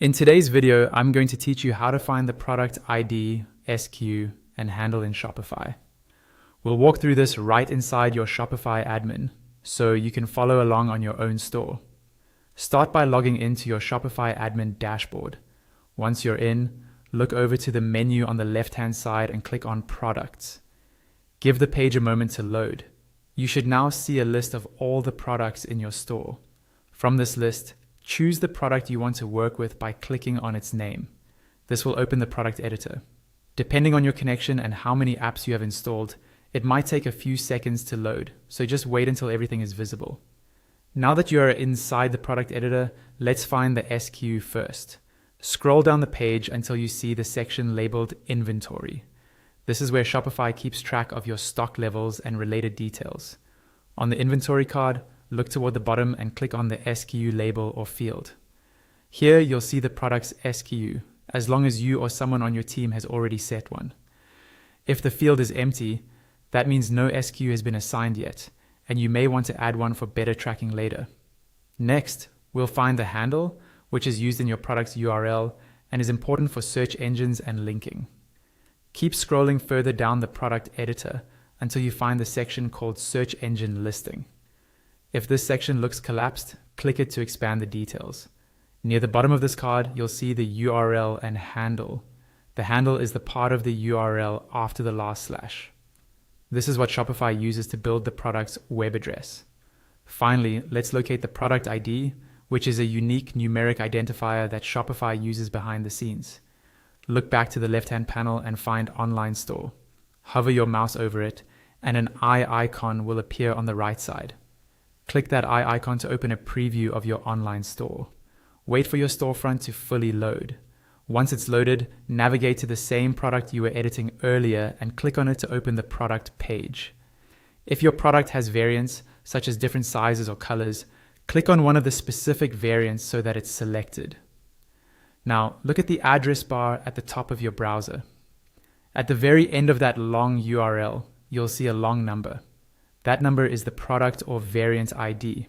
In today's video, I'm going to teach you how to find the product ID, SKU, and handle in Shopify. We'll walk through this right inside your Shopify admin, so you can follow along on your own store. Start by logging into your Shopify admin dashboard. Once you're in, look over to the menu on the left-hand side and click on Products. Give the page a moment to load. You should now see a list of all the products in your store. From this list, choose the product you want to work with by clicking on its name. This will open the product editor. Depending on your connection and how many apps you have installed, it might take a few seconds to load, so just wait until everything is visible. Now that you are inside the product editor, let's find the SKU first. Scroll down the page until you see the section labeled Inventory. This is where Shopify keeps track of your stock levels and related details. On the inventory card, look toward the bottom and click on the SKU label or field. Here you'll see the product's SKU, as long as you or someone on your team has already set one. If the field is empty, that means no SKU has been assigned yet, and you may want to add one for better tracking later. Next, we'll find the handle, which is used in your product's URL and is important for search engines and linking. Keep scrolling further down the product editor until you find the section called Search Engine Listing. If this section looks collapsed, click it to expand the details. Near the bottom of this card, you'll see the URL and handle. The handle is the part of the URL after the last slash. This is what Shopify uses to build the product's web address. Finally, let's locate the product ID, which is a unique numeric identifier that Shopify uses behind the scenes. Look back to the left-hand panel and find Online Store. Hover your mouse over it, and an eye icon will appear on the right side. Click that eye icon to open a preview of your online store. Wait for your storefront to fully load. Once it's loaded, navigate to the same product you were editing earlier and click on it to open the product page. If your product has variants, such as different sizes or colors, click on one of the specific variants so that it's selected. Now, look at the address bar at the top of your browser. At the very end of that long URL, you'll see a long number. That number is the product or variant ID.